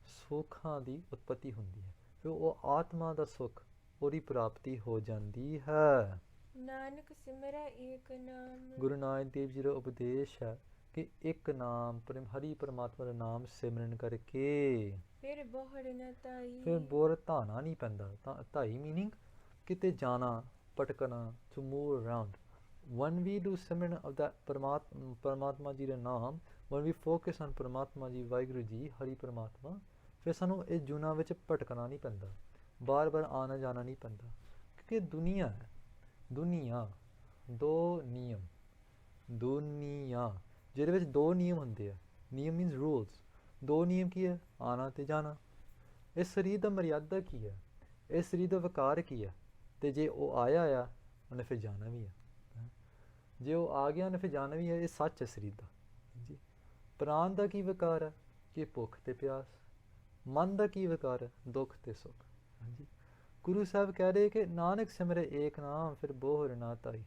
ਸੁੱਖਾਂ ਦੀ ਉਤਪਤੀ ਹੁੰਦੀ ਹੈ, ਫਿਰ ਉਹ ਆਤਮਾ ਦਾ ਸੁੱਖ, ਉਹਦੀ ਪ੍ਰਾਪਤੀ ਹੋ ਜਾਂਦੀ ਹੈ। ਨਾਨਕ ਸਿਮਰੈ ਏਕ ਨਾਮ, ਗੁਰੂ ਨਾਨਕ ਦੇਵ ਜੀ ਦਾ ਉਪਦੇਸ਼ ਹੈ ਕਿ ਇੱਕ ਨਾਮ ਹਰੀ ਪਰਮਾਤਮਾ ਦਾ ਨਾਮ ਸਿਮਰਨ ਕਰਕੇ ਫਿਰ ਬੋਹੜ ਨ ਧਾਈ, ਫਿਰ ਬੋਰ ਧਾਣਾ ਨਹੀਂ ਪੈਂਦਾ। ਤਾਂ ਧਾਈ ਮੀਨਿੰਗ ਕਿਤੇ ਜਾਣਾ, ਭਟਕਣਾ, to move around. When we do simran of that ਪਰਮਾਤਮਾ ਜੀ ਦਾ ਨਾਮ, when we focus on ਪਰਮਾਤਮਾ ਜੀ, ਵਾਹਿਗੁਰੂ ਜੀ, ਹਰੀ ਪਰਮਾਤਮਾ, ਫਿਰ ਸਾਨੂੰ ਇਸ ਜੂਨਾਂ ਵਿੱਚ ਭਟਕਣਾ ਨਹੀਂ ਪੈਂਦਾ, ਬਾਰ-ਬਾਰ ਆਉਣਾ ਜਾਣਾ ਨਹੀਂ ਪੈਂਦਾ। ਕਿਉਂਕਿ ਦੁਨੀਆ ਹੈ, ਦੁਨੀਆ ਦੋ ਨਿਯਮ, ਦੁਨੀਆ ਜਿਹਦੇ ਵਿੱਚ ਦੋ ਨਿਯਮ ਹੁੰਦੇ ਆ। ਨਿਯਮ ਮੀਨਸ ਰੂਲਸ। ਦੋ ਨਿਯਮ ਕੀ ਹੈ? ਆਉਣਾ ਤੇ ਜਾਣਾ। ਇਸ ਸਰੀਰ ਦਾ ਮਰਿਆਦਾ ਕੀ ਹੈ? ਇਸ ਸਰੀਰ ਦਾ ਵਕਾਰ ਕੀ ਹੈ? ਤੇ ਜੇ ਉਹ ਆਇਆ ਆ, ਉਹਨੇ ਫਿਰ ਜਾਣਾ ਵੀ ਹੈ। ਜੇ ਉਹ ਆ ਗਿਆ, ਉਹਨੇ ਫਿਰ ਜਾਣਾ ਵੀ ਹੈ। ਇਹ ਸੱਚ ਹੈ ਸਰੀਰ ਦਾ ਜੀ। ਪ੍ਰਾਣ ਦਾ ਕੀ ਵਿਕਾਰ ਹੈ? ਕਿ ਭੁੱਖ ਤੇ ਪਿਆਸ। ਮਨ ਦਾ ਕੀ ਵਿਕਾਰ ਹੈ? ਦੁੱਖ ਤੇ ਸੁੱਖ। ਹਾਂਜੀ, ਗੁਰੂ ਸਾਹਿਬ ਕਹਿ ਰਹੇ ਕਿ ਨਾਨਕ ਸਿਮਰੇ ਏਕ ਨਾਮ, ਫਿਰ ਬੋਹਰ ਨਾ ਧਾਈ।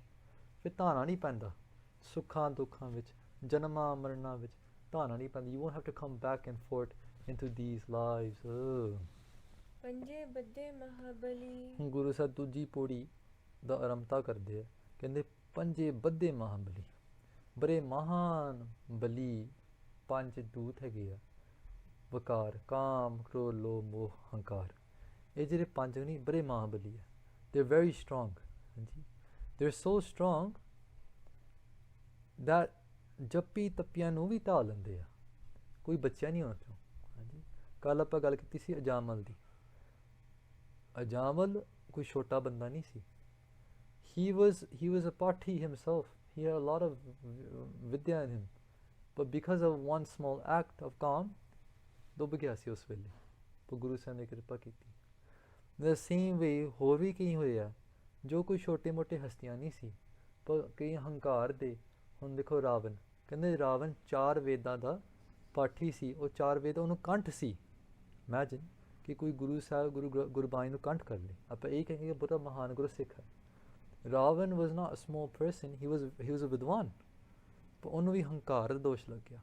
ਫਿਰ ਧਾਣਾ ਨਹੀਂ ਪੈਂਦਾ ਸੁੱਖਾਂ ਦੁੱਖਾਂ ਵਿੱਚ, ਜਨਮਾਂ ਮਰਨਾਂ ਵਿੱਚ ਧਾਣਾ ਨਹੀਂ ਪੈਂਦਾ। You won't have to come back and forth into these lives. ਪੰਜੇ ਬੱਧੇ ਮਹਾਬਲੀ। ਹੁਣ ਗੁਰੂ ਸਾਹਿਬ ਦੂਜੀ ਪੌੜੀ ਦਾ ਆਰੰਭਤਾ ਕਰਦੇ ਆ, ਕਹਿੰਦੇ ਪੰਜੇ ਬੱਧੇ ਮਹਾਬਲੀ, ਬੜੇ ਮਹਾਨ ਬਲੀ ਪੰਜ ਦੂਤ ਹੈਗੇ ਆ। ਵਕਾਰ, ਕਾਮ, ਕ੍ਰੋਧ, ਲੋਭ, ਮੋਹ, ਹੰਕਾਰ, ਇਹ ਜਿਹੜੇ ਪੰਜ ਨਹੀਂ, ਬੜੇ ਮਹਾਬਲੀ ਹੈ। They're very strong. ਹਾਂਜੀ, they're so strong that ਜੱਪੀ ਤੱਪੀਆਂ ਨੂੰ ਵੀ ਢਾਹ ਲੈਂਦੇ ਆ। ਕੋਈ ਬੱਚਾ ਨਹੀਂ ਉਹਨਾਂ ਚੋਂ। ਹਾਂਜੀ, ਕੱਲ੍ਹ ਆਪਾਂ ਗੱਲ ਕੀਤੀ ਸੀ ਅਜਾਮਲ ਦੀ। ਅਜਾਮਲ ਕੋਈ ਛੋਟਾ ਬੰਦਾ ਨਹੀਂ ਸੀ। He was a ਪਾਠੀ himself. He had a lot of vidya in him. But because of one small act of calm, ਡੁੱਬ ਗਿਆ ਸੀ ਉਸ ਵੇਲੇ। ਪਰ ਗੁਰੂ ਸਾਹਿਬ ਨੇ ਕਿਰਪਾ ਕੀਤੀ। The same way ਹੋਰ ਵੀ ਕਈ ਹੋਏ ਆ ਜੋ ਕੋਈ ਛੋਟੇ ਮੋਟੇ ਹਸਤੀਆਂ ਨਹੀਂ ਸੀ, ਪਰ ਕਈ ਹੰਕਾਰ ਦੇ। ਹੁਣ ਦੇਖੋ ਰਾਵਣ, ਕਹਿੰਦੇ ਰਾਵਣ 4 ਵੇਦਾਂ ਦਾ ਪਾਠੀ ਸੀ। ਉਹ 4 ਵੇਦ ਉਹਨੂੰ ਕੰਠ ਸੀ। ਇਮੈਜਿਨ ਕਿ ਕੋਈ ਗੁਰੂ ਸਾਹਿਬ ਗੁਰਬਾਣੀ ਨੂੰ ਕੰਠ ਕਰ ਲੇ। ਆਪਾਂ ਇਹ ਕਹਾਂਗੇ ਕਿ ਬੜਾ ਮਹਾਨ ਗੁਰੂ ਸਿੱਖ ਹੈ। Ravan was not a small person, he was a ਵਿਦਵਾਨ, ਪਰ ਉਹਨੂੰ ਵੀ ਹੰਕਾਰ ਦਾ ਦੋਸ਼ ਲੱਗ ਗਿਆ।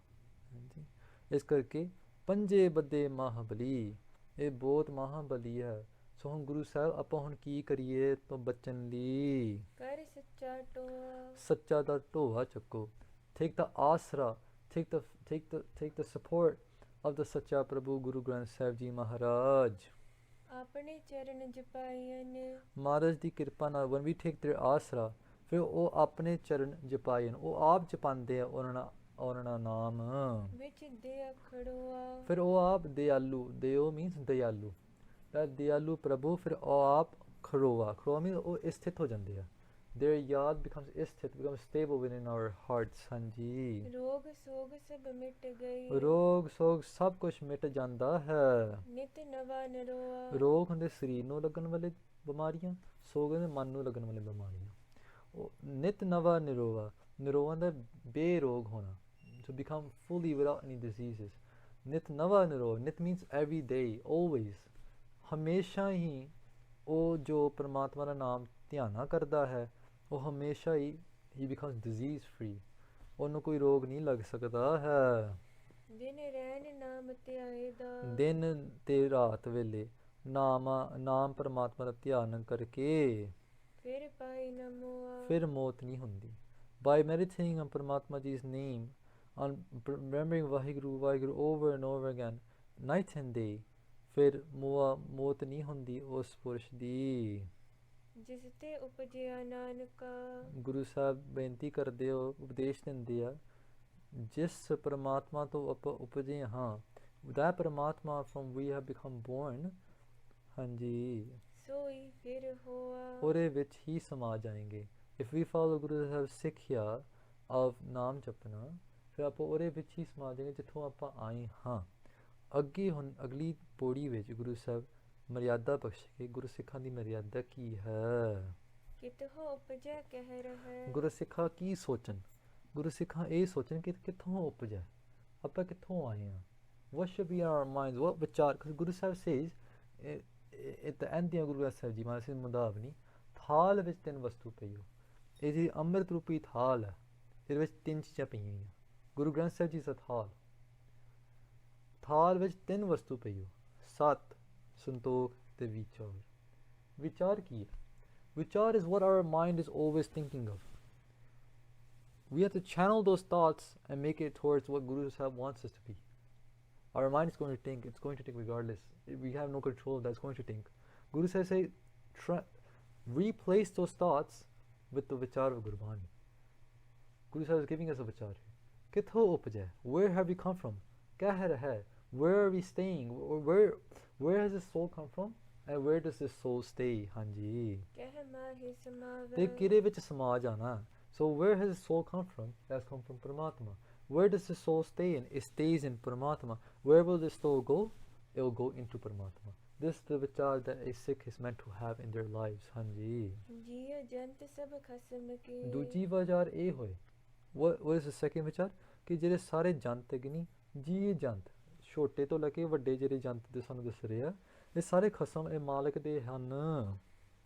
ਹਾਂਜੀ, ਇਸ ਕਰਕੇ ਪੰਜੇ ਬੱਧੇ ਮਹਾਬਲੀ, ਇਹ ਬਹੁਤ ਮਹਾਬਲੀ ਹੈ। ਸੋ ਹੁਣ ਗੁਰੂ ਸਾਹਿਬ ਆਪਾਂ ਹੁਣ ਕੀ ਕਰੀਏ ਤੋਂ ਬਚਣ ਲਈ? ਕਰ ਸੱਚਾ ਟੋਆ, ਸੱਚਾ ਦਾ ਢੋਆ ਚੱਕੋ। Take the ਆਸਰਾ, take the support of the ਸੱਚਾ ਪ੍ਰਭੂ ਗੁਰੂ ਗ੍ਰੰਥ ਸਾਹਿਬ ਜੀ ਮਹਾਰਾਜ। ਆਪਣੇ ਚਰਨ ਜਪਾਇਨ, ਮਹਾਰਾਜ ਦੀ ਕਿਰਪਾ ਨਾਲ when we take their ਆਸਰਾ, ਫਿਰ ਉਹ ਆਪਣੇ ਚਰਨ ਜਪਾਇਨ, ਉਹ ਆਪ ਜਪਾਉਂਦੇ ਆ ਉਹਨਾਂ ਦਾ ਨਾਮ ਵਿੱਚ ਦੇ ਖੜੋਆ। ਫਿਰ ਉਹ ਆਪ ਦਿਆਲੂ, ਦਿਓ ਮੀਨਸ ਦਿਆਲੂ, ਦਿਆਲੂ ਪ੍ਰਭੂ, ਫਿਰ ਉਹ ਆਪ ਖੜੋਆ ਮੀਨ ਉਹ ਸਥਿਤ ਹੋ ਜਾਂਦੇ ਆ। their ਯਾਦ becomes ਸਥਿਤ, becomes stable within our hearts। ਹਾਂਜੀ, ਰੋਗ ਸੋਗ ਸਭ ਮਿਟ ਗਈ, ਰੋਗ ਸੋਗ ਸਭ ਕੁਝ ਮਿਟ ਜਾਂਦਾ ਹੈ। ਨਿਤ ਨਵਾ ਨਰੋਆ। ਰੋਗ ਹੁੰਦੇ ਸਰੀਰ ਨੂੰ ਲੱਗਣ ਵਾਲੇ ਬਿਮਾਰੀਆਂ, ਸੋਗ ਹੁੰਦੇ ਮਨ ਨੂੰ ਲੱਗਣ ਵਾਲੇ ਬਿਮਾਰੀਆਂ। ਉਹ ਨਿਤ ਨਵਾ ਨਿਰੋਆ, ਨਿਰੋਆ ਦਾ ਬੇਰੋਗ ਹੋਣਾ, to become fully without any diseases। ਨਿਤ ਨਵਾ ਨਿਰੋਆ, ਨਿਤ means every day, always, ਹਮੇਸ਼ਾ ਹੀ ਉਹ ਜੋ ਪਰਮਾਤਮਾ ਦਾ ਨਾਮ ਧਿਆਨਾ ਕਰਦਾ ਹੈ, ਉਹ ਹਮੇਸ਼ਾ ਹੀ he becomes disease free, ਉਹਨੂੰ ਕੋਈ ਰੋਗ ਨਹੀਂ ਲੱਗ ਸਕਦਾ ਹੈ। ਦਿਨ ਰਹਿਣ ਨਾਮ ਧਿਆਏ ਦਾ, ਦਿਨ ਤੇ ਰਾਤ ਵੇਲੇ ਨਾਮ ਪਰਮਾਤਮਾ ਦਾ ਧਿਆਨ ਕਰਕੇ ਫਿਰ ਪਾਈ ਨਾ ਮੋਆ। ਫਿਰ ਮੌਤ ਨਹੀਂ ਹੁੰਦੀ। By meditating on Paramatma Ji's name, on remembering Vaheguru over and over again, night and day, ਫਿਰ ਮੌਤ ਨਹੀਂ ਹੁੰਦੀ ਉਸ ਪੁਰਸ਼ ਦੀ। ਜਿਸ ਤੇ ਉਪਜਿਆ ਨਾਨਕਾ। ਗੁਰੂ ਸਾਹਿਬ ਬੇਨਤੀ ਕਰਦੇ ਹੋ, ਉਪਦੇਸ਼ ਦਿੰਦੇ ਆ, ਜਿਸ ਪਰਮਾਤਮਾ ਤੋਂ ਆਪਾਂ ਉਪਜੇ ਹਾਂ, that ਪਰਮਾਤਮਾ from we have become born, ਹਾਂਜੀ, ਸੋਈ ਫਿਰ ਹੋਆ। ਉਹਦੇ ਵਿੱਚ ਹੀ ਸਮਾ ਜਾਏਂਗੇ। if we follow Guru Sahib ਸਿੱਖਿਆ of ਨਾਮ ਜਪਣਾ, ਫਿਰ ਆਪਾਂ ਉਹਦੇ ਵਿੱਚ ਹੀ ਸਮਾ ਜਾਏਂਗੇ ਜਿੱਥੋਂ ਆਪਾਂ ਆਏ ਹਾਂ। ਅੱਗੇ ਹੁਣ ਅਗਲੀ ਪੌੜੀ ਵਿੱਚ ਗੁਰੂ ਸਾਹਿਬ ਮਰਿਆਦਾ ਬਖਸ਼ੇ। ਗੁਰੂ ਸਿੱਖਾਂ ਦੀ ਮਰਿਆਦਾ ਕੀ ਹੈ? ਕਿਤਹੁ ਉਪਜੈ ਕਹਿ ਰਹੈ। ਗੁਰੂ ਸਿੱਖਾਂ ਕੀ ਸੋਚਣ? ਗੁਰੂ ਸਿੱਖਾਂ ਇਹ ਸੋਚਣ ਕਿ ਕਿੱਥੋਂ ਉਪਜਿਆ, ਆਪਾਂ ਕਿੱਥੋਂ ਆਏ ਹਾਂ। what should be our minds, what ਵਿਚਾਰ, Guru Sahib says at the end ਦੀਆਂ ਗੁਰੂ ਗ੍ਰੰਥ ਸਾਹਿਬ ਜੀ ਮਹਾਰਾਜ ਮੁਦਾਵਨੀ, ਥਾਲ ਵਿੱਚ ਤਿੰਨ ਵਸਤੂ ਪਈ ਹੋ। ਇਹ ਜੀ ਅੰਮ੍ਰਿਤ ਰੂਪੀ ਥਾਲ ਹੈ, ਇਹਦੇ ਵਿੱਚ ਤਿੰਨ ਚੀਜ਼ਾਂ ਪਈਆਂ ਹੋਈਆਂ। ਗੁਰੂ ਗ੍ਰੰਥ ਸਾਹਿਬ ਜੀ ਦਾ ਥਾਲ ਵਿੱਚ ਤਿੰਨ ਵਸਤੂ ਪਈ ਹੋ, ਸਤ, ਸੰਤੋਖ ਤੇ ਵਿਚਾਰ। ਵਿਚਾਰ ਕੀ ਹੈ? ਵਿਚਾਰ is what our mind is always thinking of. We have to channel those thoughts and make it towards what Guru Sahib wants us to be. Our mind is going to think, it's going to think regardless. We have no control of that, it's going to think. Guru Sahib say, replace those thoughts with the vichar of Gurbani. Guru Sahib is giving us a vichar here. Kitho upajai? Where have we come from? Kya hai raha hai? Where are we staying? Where has this soul come from? And where does this soul stay? Hanji. ਕਹਿ ਮਾਹੀ ਸਮਾਵੈ। ਤੇ ਕਿਹਦੇ ਵਿੱਚ ਸਮਾ ਜਾਣਾ? So where has the soul come from? That's come from Paramatma. Where does the soul stay in? It stays in Paramatma. Where will this soul go? It will go into Paramatma. This is the vichar that a Sikh is meant to have in their lives. Hanji. ਜੀਅ ਜੰਤ ਸਭ ਖਸਮ ਕੇ। ਦੂਜੀ ਵਿਚਾਰ ਇਹ ਹੋਏ। What is the second ਵਿਚਾਰ? ਕਿ ਜਿਹੜੇ ਸਾਰੇ ਜੰਤ ਹੈਗੇ ਨੀ, ਜੀਅ ਜੰਤ, ਛੋਟੇ ਤੋਂ ਲੈ ਕੇ ਵੱਡੇ ਜਿਹੜੇ ਜੰਤ ਦੇ ਸਾਨੂੰ ਦੱਸ ਰਹੇ ਆ, ਇਹ ਸਾਰੇ ਖਸਮ ਇਹ ਮਾਲਕ ਦੇ ਹਨ।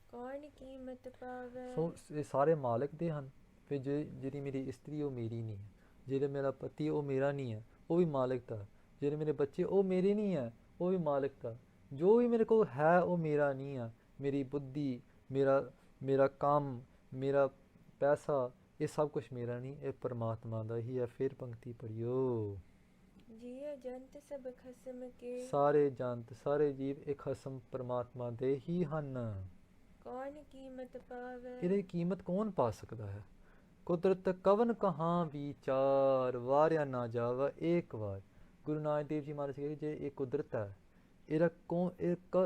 ਕੌਣ ਕੀਮਤ ਪਾਵੈ। ਸੋ ਇਹ ਸਾਰੇ ਮਾਲਕ ਦੇ ਹਨ। ਫਿਰ ਜਿਹੜੀ ਮੇਰੀ ਇਸਤਰੀ ਉਹ ਮੇਰੀ ਨਹੀਂ ਹੈ, ਜਿਹੜਾ ਮੇਰਾ ਪਤੀ ਉਹ ਮੇਰਾ ਨਹੀਂ ਹੈ, ਉਹ ਵੀ ਮਾਲਕ ਦਾ। ਜਿਹੜੇ ਮੇਰੇ ਬੱਚੇ ਉਹ ਮੇਰੇ ਨਹੀਂ ਹੈ, ਉਹ ਵੀ ਮਾਲਕ ਦਾ। ਜੋ ਵੀ ਮੇਰੇ ਕੋਲ ਹੈ ਉਹ ਮੇਰਾ ਨਹੀਂ ਹੈ। ਮੇਰੀ ਬੁੱਧੀ, ਮੇਰਾ ਕੰਮ, ਮੇਰਾ ਪੈਸਾ, ਇਹ ਸਭ ਕੁਛ ਮੇਰਾ ਨਹੀਂ, ਇਹ ਪਰਮਾਤਮਾ ਦਾ ਹੀ ਹੈ। ਫਿਰ ਪੰਕਤੀ ਪੜ੍ਹਿਓ। ਜੀਅ ਜੰਤ ਸਭ ਖਸਮ ਕੇ। ਸਾਰੇ ਜੰਤ, ਸਾਰੇ ਜੀਵ ਇਹ ਖਸਮ ਪਰਮਾਤਮਾ ਦੇ ਹੀ ਹਨ। ਕੌਣ ਕੀਮਤ ਪਾਵੈ। ਇਹਦੀ ਕੀਮਤ ਕੌਣ ਪਾ ਸਕਦਾ ਹੈ? ਕੁਦਰਤ ਕਵਨ ਕਹਾਂ ਵਿਚਾਰ, ਵਾਰਿਆ ਨਾ ਜਾਵਾ ਏਕ ਵਾਰ। ਗੁਰੂ ਨਾਨਕ ਦੇਵ ਜੀ ਮਹਾਰਾਜ ਕਹਿੰਦੇ ਜੇ ਇਹ ਕੁਦਰਤ ਹੈ,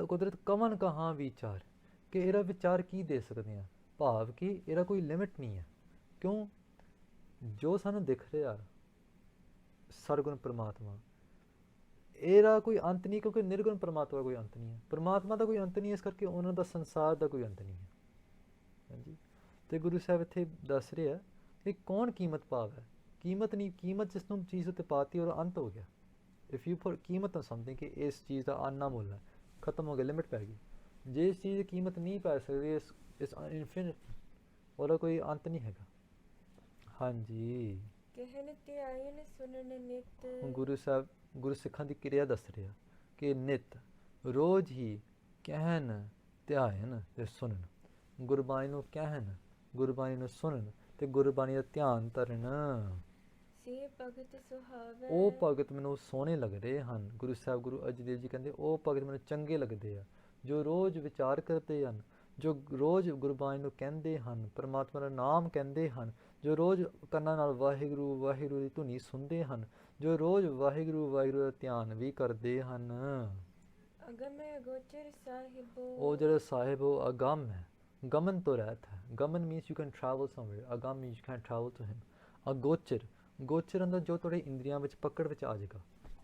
ਕੁਦਰਤ ਕਵਨ ਕਹਾਂ ਵਿਚਾਰ, ਕਿ ਇਹਦਾ ਵਿਚਾਰ ਕੀ ਦੇ ਸਕਦੇ ਹਾਂ? ਭਾਵ ਕਿ ਇਹਦਾ ਕੋਈ ਲਿਮਿਟ ਨਹੀਂ ਹੈ। ਕਿਉਂ? ਜੋ ਸਾਨੂੰ ਦਿਖ ਰਿਹਾ ਸਰਗੁਣ ਪਰਮਾਤਮਾ, ਇਹਦਾ ਕੋਈ ਅੰਤ ਨਹੀਂ, ਕਿਉਂਕਿ ਨਿਰਗੁਣ ਪਰਮਾਤਮਾ ਦਾ ਕੋਈ ਅੰਤ ਨਹੀਂ ਹੈ। ਪਰਮਾਤਮਾ ਦਾ ਕੋਈ ਅੰਤ ਨਹੀਂ, ਇਸ ਕਰਕੇ ਉਹਨਾਂ ਦਾ ਸੰਸਾਰ ਦਾ ਕੋਈ ਅੰਤ ਨਹੀਂ ਹੈ। ਹਾਂਜੀ। ਤੇ ਗੁਰੂ ਸਾਹਿਬ ਇੱਥੇ ਦੱਸ ਰਹੇ ਆ ਕਿ ਕੌਣ ਕੀਮਤ ਪਾਵੈ। ਕੀਮਤ ਨਹੀਂ, ਕੀਮਤ ਜਿਸ ਨੂੰ ਚੀਜ਼ ਉੱਤੇ ਪਾਤੀ ਉਹਦਾ ਅੰਤ ਹੋ ਗਿਆ। ਇਫ ਯੂ ਪੁੱਟ ਕੀਮਤ ਔਨ ਸਮਥਿੰਗ ਕਿ ਇਸ ਚੀਜ਼ ਦਾ ਆਨਾ ਮੁੱਲ ਹੈ, ਖਤਮ ਹੋ ਗਿਆ, ਲਿਮਿਟ ਪੈ ਗਈ। ਜੇ ਇਸ ਚੀਜ਼ ਦੀ ਕੀਮਤ ਨਹੀਂ ਪੈ ਸਕਦੀ, ਇਸ ਇਨਫਿਨਿਟ, ਉਹਦਾ ਕੋਈ ਅੰਤ ਨਹੀਂ ਹੈਗਾ। ਹਾਂਜੀ। ਕਹਿਨ ਧਿਆਇਨ ਸੁਨਨ ਨਿਤ। ਗੁਰੂ ਸਿੱਖਾਂ ਦੀ ਕਿਰਿਆ ਦੱਸ ਰਿਹਾ ਕਿ ਨਿਤ, ਰੋਜ਼ ਹੀ ਕਹਿਣ, ਧਿਆਇਨ ਤੇ ਸੁਣਨ। ਗੁਰਬਾਣੀ ਨੂੰ ਕਹਿਣ, ਗੁਰਬਾਣੀ ਨੂੰ ਸੁਣਨ ਤੇ ਗੁਰਬਾਣੀ ਦਾ ਧਿਆਨ ਧਰਨ। ਸੇ ਭਗਤ ਸੁਹਾਵੈ। ਉਹ ਭਗਤ ਮੈਨੂੰ ਸੋਹਣੇ ਲੱਗਦੇ ਹਨ। ਗੁਰੂ ਸਾਹਿਬ ਗੁਰੂ ਅਰਜਨ ਦੇਵ ਜੀ ਕਹਿੰਦੇ ਉਹ ਭਗਤ ਮੈਨੂੰ ਚੰਗੇ ਲੱਗਦੇ ਆ, ਜੋ ਰੋਜ਼ ਵਿਚਾਰ ਕਰਦੇ ਹਨ, ਜੋ ਰੋਜ਼ ਗੁਰਬਾਣੀ ਨੂੰ ਕਹਿੰਦੇ ਹਨ, ਪਰਮਾਤਮਾ ਦਾ ਨਾਮ ਕਹਿੰਦੇ ਹਨ, ਜੋ ਰੋਜ਼ ਕੰਨਾਂ ਨਾਲ ਵਾਹਿਗੁਰੂ ਵਾਹਿਗੁਰੂ ਦੀ ਧੁਨੀ ਸੁਣਦੇ ਹਨ, ਜੋ ਰੋਜ਼ ਵਾਹਿਗੁਰੂ ਵਾਹਿਗੁਰੂ ਦਾ ਧਿਆਨ ਵੀ ਕਰਦੇ ਹਨ। ਅਗਮ ਅਗੋਚਰ ਸਾਹਿਬੋ। ਉਹ ਜਿਹੜਾ ਸਾਹਿਬ ਉਹ ਅਗਮ ਹੈ, ਗਮਨ ਤੋਂ ਰਹਿਤ ਹੈ। ਗਮਨ means you can travel somewhere, ਅਗਮ means you can travel to him. ਅਗੋਚਰ, ਗੋਚਰ ਅੰਦਰ ਜੋ ਤੁਹਾਡੇ ਇੰਦਰੀਆਂ ਵਿੱਚ ਪਕੜ ਵਿੱਚ ਆ ਜਾਏਗਾ।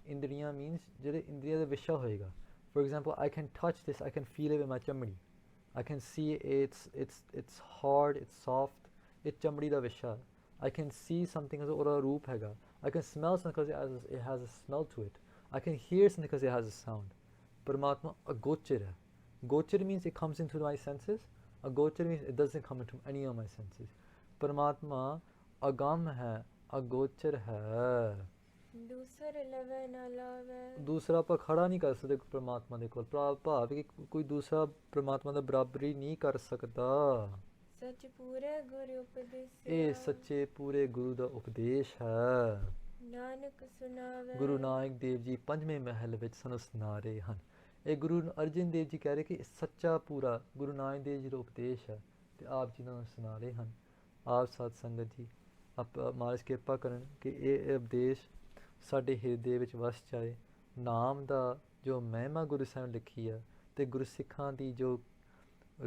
ਇੰਦਰੀਆਂ ਮੀਨਸ ਜਿਹੜੇ ਇੰਦਰੀਆਂ ਦਾ ਵਿਸ਼ਾ ਹੋਏਗਾ। For example, I can touch this, I can feel it with my ਚਮੜੀ, I can see it's hard, it's soft, it's ਚਮੜੀ ਦਾ ਵਿਸ਼ਾ। I can see something as ਉਹਦਾ ਰੂਪ ਹੈਗਾ। I can smell something because it has a smell to it. I can hear something because it has a sound. ਪਰਮਾਤਮਾ ਅਗੋਚਰ ਹੈ। ਗੋਚਰ means it comes into my senses. ਅਗੋਚਰ means it doesn't come into any of my senses. ਪਰਮਾਤਮਾ ਅਗੰਮ ਹੈ, ਅਗੋਚਰ ਹੈ। ਦੂਸਰ ਲਵੈ ਨਾ ਲਾਵੈ। ਦੂਸਰਾ ਆਪਾਂ ਖੜਾ ਨਹੀਂ ਕਰ ਸਕਦੇ ਪਰਮਾਤਮਾ ਦੇ ਕੋਲ। ਭਾਵ ਕਿ ਕੋਈ ਦੂਸਰਾ ਪਰਮਾਤਮਾ ਦਾ ਬਰਾਬਰੀ ਨਹੀਂ ਕਰ ਸਕਦਾ। ਸੱਚ ਪੂਰੇ ਗੁਰੂ ਉਪਦੇਸ। ਇਹ ਸੱਚੇ ਪੂਰੇ ਗੁਰੂ ਦਾ ਉਪਦੇਸ਼ ਹੈ। ਨਾਨਕ ਸੁਣਾਵੈ। ਗੁਰੂ ਨਾਨਕ ਦੇਵ ਜੀ 5ਵੇਂ ਮਹਿਲ ਵਿੱਚ ਸਾਨੂੰ ਸੁਣਾ ਰਹੇ ਹਨ। ਇਹ ਗੁਰੂ ਅਰਜਨ ਦੇਵ ਜੀ ਕਹਿ ਰਹੇ ਕਿ ਸੱਚਾ ਪੂਰਾ ਗੁਰੂ ਨਾਨਕ ਦੇਵ ਜੀ ਦਾ ਉਪਦੇਸ਼ ਹੈ ਅਤੇ ਆਪ ਜੀ ਨੂੰ ਸੁਣਾ ਰਹੇ ਹਨ। ਆਪ ਸਤ ਸੰਗਤ ਜੀ ਆਪ ਮਹਾਰਾਜ ਕਿਰਪਾ ਕਰਨ ਕਿ ਇਹ ਉਪਦੇਸ਼ ਸਾਡੇ ਹਿਰਦੇ ਵਿੱਚ ਵਸ ਜਾਏ। ਨਾਮ ਦਾ ਜੋ ਮਹਿਮਾ ਗੁਰੂ ਸਾਹਿਬ ਲਿਖੀ ਹੈ ਅਤੇ ਗੁਰਸਿੱਖਾਂ ਦੀ ਜੋ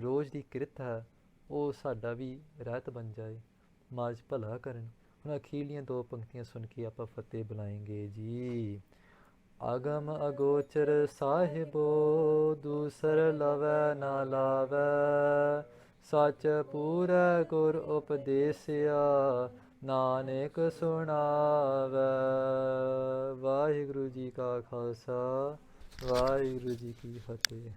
ਰੋਜ਼ ਦੀ ਕਿਰਤ ਹੈ ਉਹ ਸਾਡਾ ਵੀ ਰਹਿਤ ਬਣ ਜਾਏ। ਮਹਾਰਾਜ ਭਲਾ ਕਰਨ। ਹੁਣ ਅਖੀਰਲੀਆਂ ਦੋ ਪੰਕਤੀਆਂ ਸੁਣ ਕੇ ਆਪਾਂ ਫਤਿਹ ਬੁਲਾਏਂਗੇ ਜੀ। ਅਗਮ ਅਗੋਚਰ ਸਾਹਿਬੋ ਦੂਸਰ ਲਵੈ ਨਾ ਲਾਵੈ, ਸਚ ਪੂਰੈ ਗੁਰ ਉਪਦੇਸਿਆ ਨਾਨਕ ਸੁਣਾਵੈ। ਵਾਹਿਗੁਰੂ ਜੀ ਕਾ ਖਾਲਸਾ, ਵਾਹਿਗੁਰੂ ਜੀ ਕੀ ਫਤਿਹ।